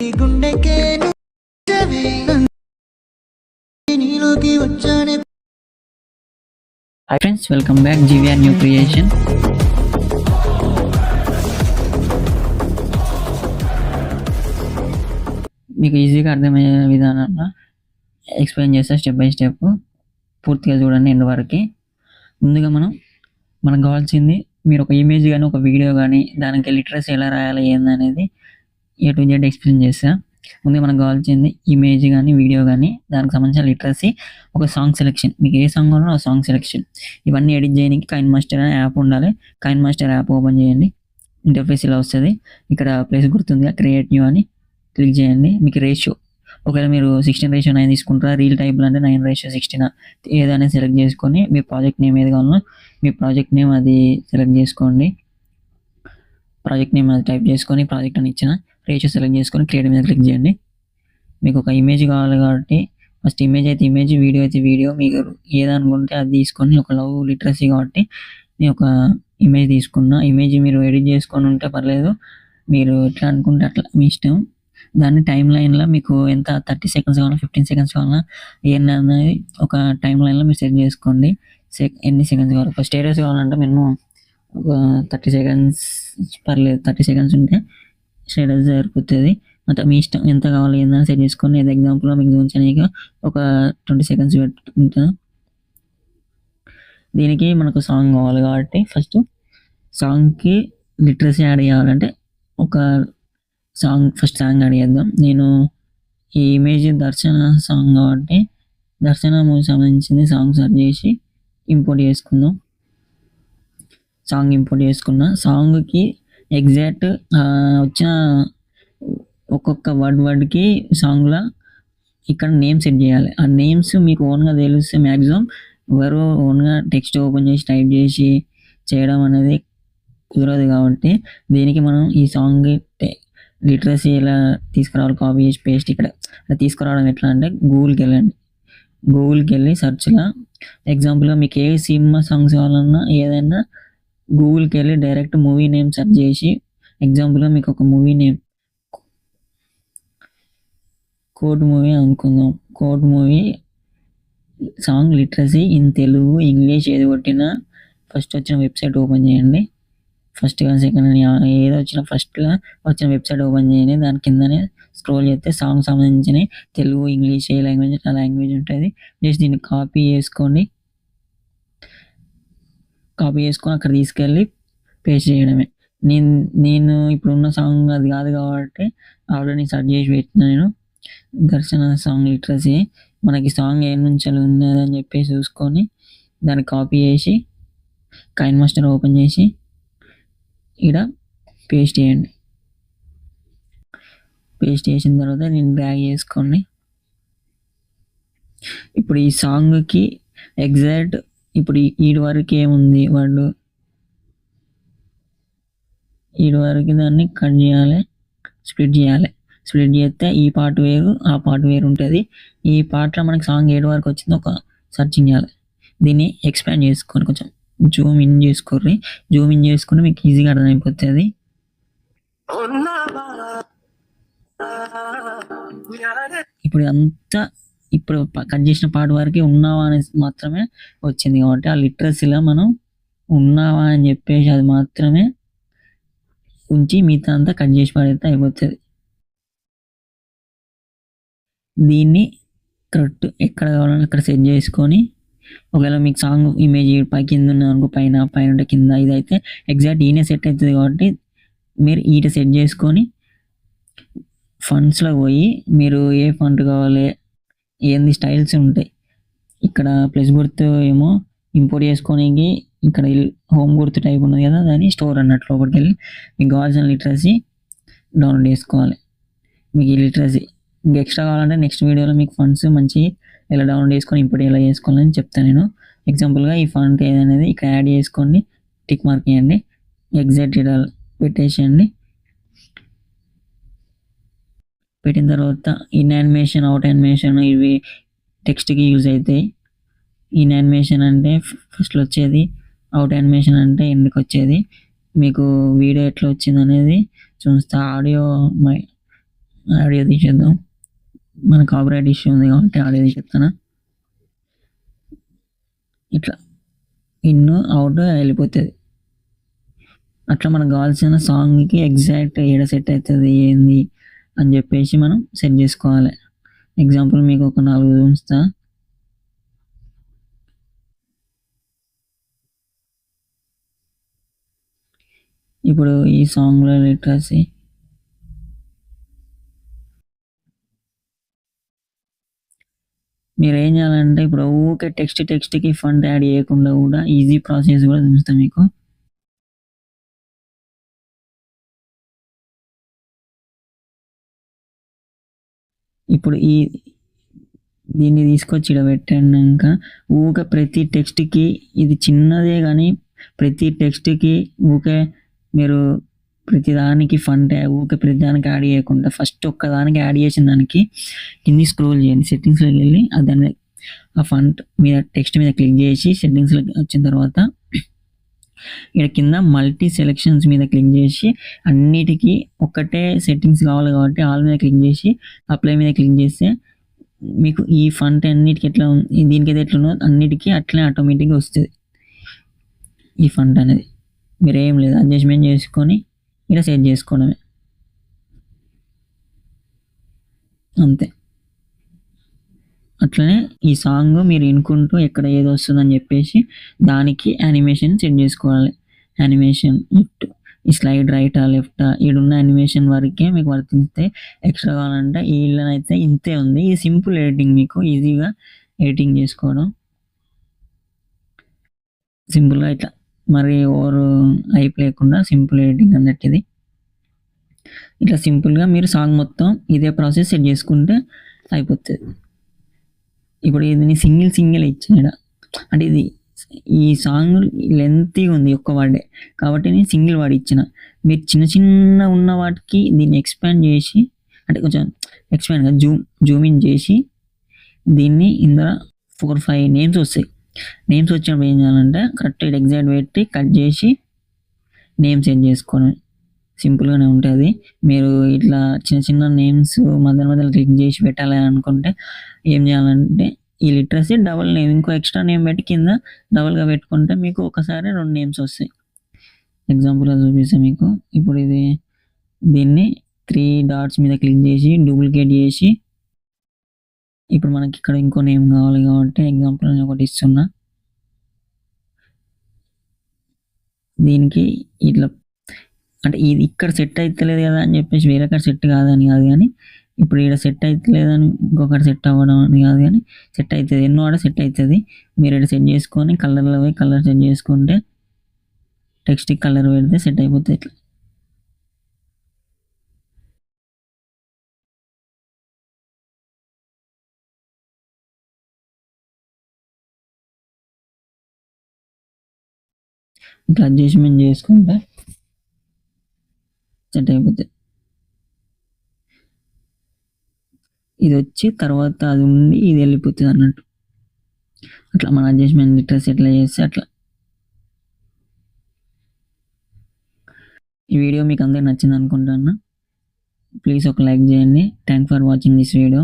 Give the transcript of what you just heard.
Hi friends, welcome back GVR New Creation. మీకు ఈజీగా అర్థమయ్యే విధానంలో ఎక్స్ప్లెయిన్ చేస్తా, స్టెప్ బై స్టెప్ పూర్తిగా చూడండి ఎండ్ వరకు. ముందుగా మనకు కావాల్సింది, మీరు ఒక ఇమేజ్ కానీ ఒక వీడియో కానీ దానికి లిటరసీ ఎలా రాయాలి ఏందనేది A to Z ఎక్స్ప్లెయిన్ చేస్తా. ముందుగా మనకు కావాల్సింది ఇమేజ్ కానీ వీడియో కానీ దానికి సంబంధించిన లిటరసీ, ఒక సాంగ్ సెలెక్షన్, మీకు ఏ సాంగ్ కావాలో ఆ సాంగ్ సెలెక్షన్. ఇవన్నీ ఎడిట్ చేయడానికి కైన్ మాస్టర్ అనే యాప్ ఉండాలి. కైన్ మాస్టర్ యాప్ ఓపెన్ చేయండి. ఇంటర్ఫేస్ ఇలా వస్తుంది. ఇక్కడ ప్లేస్ గుర్తుందిగా, క్రియేట్ న్యూ అని క్లిక్ చేయండి. మీకు రేషియో, ఒకవేళ మీరు 16:9 తీసుకుంటారా, రీల్ టైప్లో అంటే 9:16 ఏదైనా సెలెక్ట్ చేసుకొని మీ ప్రాజెక్ట్ నేమ్ ఏది కావాలో మీ ప్రాజెక్ట్ నేమ్ అది సెలెక్ట్ చేసుకోండి. ప్రాజెక్ట్ నేమ్ అది టైప్ చేసుకొని ప్రాజెక్ట్ అని ఇచ్చిన రేషియో సెలెక్ట్ చేసుకొని క్రియేట్ మీద క్లిక్ చేయండి. మీకు ఒక ఇమేజ్ కావాలి కాబట్టి ఫస్ట్ ఇమేజ్ అయితే ఇమేజ్, వీడియో అయితే వీడియో, మీకు ఏదనుకుంటే అది తీసుకొని, ఒక లవ్ లిటరసీ కాబట్టి నేను ఒక ఇమేజ్ తీసుకున్నా. ఇమేజ్ మీరు ఎడిట్ చేసుకొని ఉంటే పర్లేదు, మీరు ఎట్లా అనుకుంటే అట్లా మీ ఇష్టం. దాన్ని టైం లైన్లో మీకు ఎంత 30 సెకండ్స్ కావాలా, 15 సెకండ్స్ కావాలా ఏంటనేది ఒక టైం లైన్లో మీరు సెట్ చేసుకోండి. ఎన్ని సెకండ్స్ కావాలి. ఫస్ట్ స్టేటస్ కావాలంటే మినిమం ఒక 30 సెకండ్స్ పర్లేదు, 30 సెకండ్స్ ఉంటే స్టేటస్ సరిపోతుంది. అంటే మీ ఇష్టం ఎంత కావాలి ఏందని సెట్ చేసుకొని, ఏదో ఎగ్జాంపుల్లో మీకు చూపించడానికి ఒక 20 సెకండ్స్ పెట్టుకుంటాను. దీనికి మనకు సాంగ్ కావాలి కాబట్టి ఫస్ట్ సాంగ్కి లిటరసీ యాడ్ చేయాలంటే ఒక ఫస్ట్ సాంగ్ యాడ్ చేద్దాం. నేను ఈ ఇమేజ్ దర్శన సాంగ్ కాబట్టి దర్శన మూవీకి సంబంధించింది సాంగ్ సెర్చ్ చేసి ఇంపోర్ట్ చేసుకుందాం. సాంగ్ ఇంపోర్ట్ చేసుకున్న సాంగ్కి ఎగ్జాక్ట్ వచ్చిన ఒక్కొక్క వర్డ్కి సాంగ్లో ఇక్కడ నేమ్ సెట్ చేయాలి. ఆ నేమ్స్ మీకు ఓన్గా తెలిస్తే మ్యాక్సిమం ఎవరు ఓన్గా టెక్స్ట్ ఓపెన్ చేసి టైప్ చేసి చేయడం అనేది కుదరదు. కాబట్టి దీనికి మనం ఈ సాంగ్ లిటరసీ ఎలా తీసుకురావాలి, కాపీ చేసి పేస్ట్ ఇక్కడ తీసుకురావడం ఎట్లా అంటే గూగుల్కి వెళ్ళండి. గూగుల్కి వెళ్ళి సెర్చ్లో ఎగ్జాంపుల్గా మీకు ఏ సినిమా సాంగ్స్ కావాలన్నా ఏదైనా గూగుల్కి వెళ్ళి డైరెక్ట్ మూవీ నేమ్ సెర్చ్ చేసి, ఎగ్జాంపుల్గా మీకు ఒక మూవీ నేమ్ కోర్ట్ మూవీ అనుకుందాం. Court movie song literacy in Telugu, English ఏది కొట్టినా ఫస్ట్ వచ్చిన వెబ్సైట్ ఓపెన్ చేయండి. ఫస్ట్ కానీ సెకండ్ ఏదో వచ్చిన ఫస్ట్లో వచ్చిన వెబ్సైట్ ఓపెన్ చేయండి. దాని కిందనే స్క్రోల్ చేస్తే సాంగ్ సంబంధించిన తెలుగు, ఇంగ్లీష్ ఏ లాంగ్వేజ్ ఆ లాంగ్వేజ్ ఉంటుంది. జస్ట్ దీన్ని కాపీ చేసుకొని అక్కడ తీసుకెళ్ళి పేస్ట్ చేయడమే. నేను ఇప్పుడున్న సాంగ్ అది కాదు కాబట్టి ఆల్రెడీ సెర్చ్ చేసి పెట్టిన నేను దర్శన సాంగ్ లిటరసీ. మనకి సాంగ్ ఏ నుంచి ఉన్నదని చెప్పేసి చూసుకొని దాన్ని కాపీ చేసి కైన్ మాస్టర్ ఓపెన్ చేసి ఇక్కడ పేస్ట్ చేయండి. పేస్ట్ చేసిన తర్వాత నేను డ్రాగ్ చేసుకోండి. ఇప్పుడు ఈ సాంగ్కి ఎగ్జాక్ట్ ఇప్పుడు ఈడు వరకు ఏముంది వాళ్ళు ఈడు వరకు దాన్ని కట్ చేయాలి, స్ప్లిట్ చేయాలి. స్ప్లిట్ చేస్తే ఈ పార్ట్ వేరు ఆ పార్ట్ వేరు ఉంటుంది. ఈ పార్ట్లో మనకి సాంగ్ ఏడు వరకు వచ్చిందో ఒక సర్చింగ్ చేయాలి. దీన్ని ఎక్స్పాండ్ చేసుకొని కొంచెం జూమ్ ఇన్ చేసుకోర్రి. జూమ్ ఇన్ చేసుకుంటే మీకు ఈజీగా అర్థమైపోతుంది. ఇప్పుడు అంతా ఇప్పుడు కట్ చేసిన పార్ట్ వరకు ఉన్నావా అని మాత్రమే వచ్చింది కాబట్టి ఆ లిటరసీలో మనం ఉన్నావా అని చెప్పేసి అది మాత్రమే ఉంచి మిగతా అంతా కట్ చేసి పడితే అయిపోతుంది. దీన్ని కరెక్ట్ ఎక్కడ కావాలని అక్కడ సెట్ చేసుకొని, ఒకవేళ మీకు సాంగ్ ఇమేజ్ కింద ఉన్న అనుకో, పైన ఉంటే కింద, ఇదైతే ఎగ్జాక్ట్ ఈయనే సెట్ అవుతుంది కాబట్టి మీరు ఈట సెట్ చేసుకొని ఫండ్స్లో పోయి మీరు ఏ ఫండ్ కావాలి ఏంది స్టైల్స్ ఉంటాయి. ఇక్కడ ప్లస్ గుర్తు ఏమో ఇంపోర్ట్ చేసుకోనికి ఇక్కడ హోమ్ గుర్తు టైప్ ఉన్నది కదా, దాన్ని స్టోర్ అన్నట్లు లోపలికి వెళ్ళి మీకు కావాల్సిన లిటరసీ డౌన్లోడ్ చేసుకోవాలి. మీకు ఈ లిటరసీ ఇంకా ఎక్స్ట్రా కావాలంటే నెక్స్ట్ వీడియోలో మీకు ఫండ్స్ మంచి ఎలా డౌన్లోడ్ చేసుకొని ఇంపోర్ట్ ఎలా చేసుకోవాలని చెప్తాను నేను. ఎగ్జాంపుల్గా ఈ ఫండ్ ఏదనేది ఇక్కడ యాడ్ చేసుకోండి, టిక్ మార్క్ చేయండి, ఎగ్జాక్ట్ పెట్టేసేయండి. పెట్టిన తర్వాత ఇన్ యానిమేషన్, అవుట్ యానిమేషన్ ఇవి టెక్స్ట్కి యూజ్ అవుతాయి. ఇన్ యానిమేషన్ అంటే ఫస్ట్లో వచ్చేది, అవుట్ యానిమేషన్ అంటే ఎండ్కి వచ్చేది. మీకు వీడియో ఎట్లా వచ్చింది అనేది చూస్తా. ఆడియో ఆడియో తీసేద్దాం. మన కాపీరైట్ ఇష్యూ ఉంది కాబట్టి ఆడియో తీసేస్తాను. ఇట్లా ఇన్ అవుట్ వెళ్ళిపోతుంది. అట్లా మనకు కావాల్సిన సాంగ్కి ఎగ్జాక్ట్ ఏడ సెట్ అవుతుంది ఏంది అని చెప్పేసి మనం సెట్ చేసుకోవాలి. ఎగ్జాంపుల్ మీకు ఒక 4 చూపిస్తా. ఇప్పుడు ఈ సాంగ్లో లిటరసీ మీరు ఏం చేయాలంటే ఇప్పుడు ఊకే టెక్స్ట్కి ఫండ్ యాడ్ చేయకుండా కూడా ఈజీ ప్రాసెస్ కూడా చూపిస్తాం మీకు. ఇప్పుడు దీన్ని తీసుకొచ్చి ఇక్కడ పెట్టాక ఊకే ప్రతి టెక్స్ట్కి ఇది చిన్నదే కానీ ప్రతి టెక్స్ట్కి ఊకే మీరు ప్రతి దానికి ఫండ్ ఊకే ప్రతి దానికి యాడ్ చేయకుండా ఫస్ట్ ఒక్కదానికి యాడ్ చేసిన దానికి కింది స్క్రోల్ చేయండి, సెట్టింగ్స్లోకి వెళ్ళి దాన్ని ఆ ఫంట్ మీద టెక్స్ట్ మీద క్లిక్ చేసి సెట్టింగ్స్లోకి వచ్చిన తర్వాత ఇక్కడ కింద మల్టీ సెలెక్షన్స్ మీద క్లిక్ చేసి అన్నిటికీ ఒకటే సెట్టింగ్స్ కావాలి కాబట్టి ఆల్ మీద క్లిక్ చేసి అప్లై మీద క్లిక్ చేస్తే మీకు ఈ ఫంట్ అన్నిటికీ ఎట్లా దీనికైతే ఎట్లా అన్నిటికీ అట్లనే ఆటోమేటిక్గా వస్తుంది. ఈ ఫంట్ అనేది మీరు ఏం లేదు అడ్జస్ట్మెంట్ చేసుకొని ఇలా సెట్ చేసుకోవడమే, అంతే. అట్లనే ఈ సాంగ్ మీరు వినుకుంటూ ఎక్కడ ఏది వస్తుందని చెప్పేసి దానికి యానిమేషన్ సెట్ చేసుకోవాలి. యానిమేషన్ ఈ స్లైడ్ రైటా లెఫ్టా ఈడున్న యానిమేషన్ వరకే మీకు వర్తిస్తే ఎక్స్ట్రా కావాలంటే వీళ్ళనైతే ఇంతే ఉంది. ఇది సింపుల్ ఎడిటింగ్, మీకు ఈజీగా ఎడిటింగ్ చేసుకోవడం సింపుల్గా ఇట్లా మరి ఓవర్ హైప్ లేకుండా సింపుల్ ఎడిటింగ్ అన్నట్టు ఇది. ఇట్లా సింపుల్గా మీరు సాంగ్ మొత్తం ఇదే ప్రాసెస్ సెట్ చేసుకుంటే అయిపోతుంది. ఇప్పుడు ఇది సింగిల్ ఇచ్చిన అంటే ఇది ఈ సాంగ్ లెంతీగా ఉంది ఒక్క వర్డే కాబట్టి నేను సింగిల్ వర్డ్ ఇచ్చిన. మీరు చిన్న ఉన్న వాటికి దీన్ని ఎక్స్పాండ్ చేసి అంటే కొంచెం ఎక్స్పాండ్గా జూమ్ ఇన్ చేసి దీన్ని ఇందులో 4-5 నేమ్స్ వస్తాయి. నేమ్స్ వచ్చినప్పుడు ఏం చేయాలంటే కరెక్ట్ ఎగ్జాక్ట్ పెట్టి కట్ చేసి నేమ్ సెట్ చేసుకోవడం సింపుల్గానే ఉంటుంది. మీరు ఇట్లా చిన్న నేమ్స్ మధ్యలో క్లిక్ చేసి పెట్టాలి అనుకుంటే ఏం చేయాలంటే ఈ లిటరసీ డబుల్ నేమ్ ఇంకో ఎక్స్ట్రా నేమ్ పెట్టి కింద డబుల్గా పెట్టుకుంటే మీకు ఒకసారి 2 నేమ్స్ వస్తాయి. ఎగ్జాంపుల్గా చూపిస్తాను మీకు. ఇప్పుడు దీన్ని 3 డాట్స్ మీద క్లిక్ చేసి డూప్లికేట్ చేసి ఇప్పుడు మనకి ఇక్కడ ఇంకో నేమ్ కావాలి కాబట్టి ఎగ్జాంపుల్ నేను ఒకటి ఇస్తున్నా. దీనికి ఇట్లా అంటే ఇది ఇక్కడ సెట్ అవుతలేదు కదా అని చెప్పేసి వేరే కాడ సెట్ కాదని కాదు, కానీ ఇప్పుడు ఇక్కడ సెట్ అవుతలేదని ఇంకొకటి సెట్ అవ్వడం అని కాదు, కానీ సెట్ అవుతుంది. ఎన్నో ఆడ సెట్ అవుతుంది. మీరు ఇక్కడ సెట్ చేసుకొని కలర్లో పోయి కలర్ సెట్ చేసుకుంటే టెక్స్ట్కి కలర్ పెడితే సెట్ అయిపోతుంది. ఇట్లా ఇట్లా అడ్జస్ట్మెంట్ చేసుకుంటే సెట్ అయిపోతుంది. ఇది వచ్చి తర్వాత అది ఉండి ఇది వెళ్ళిపోతుంది అన్నట్టు. అట్లా మన అడ్జస్ట్మెంట్ లిటరసీ ఎట్లా చేస్తే అట్లా. ఈ వీడియో మీకు అందరికి నచ్చింది అనుకుంటున్నా. ప్లీజ్ ఒక లైక్ చేయండి. Thank for watching this video.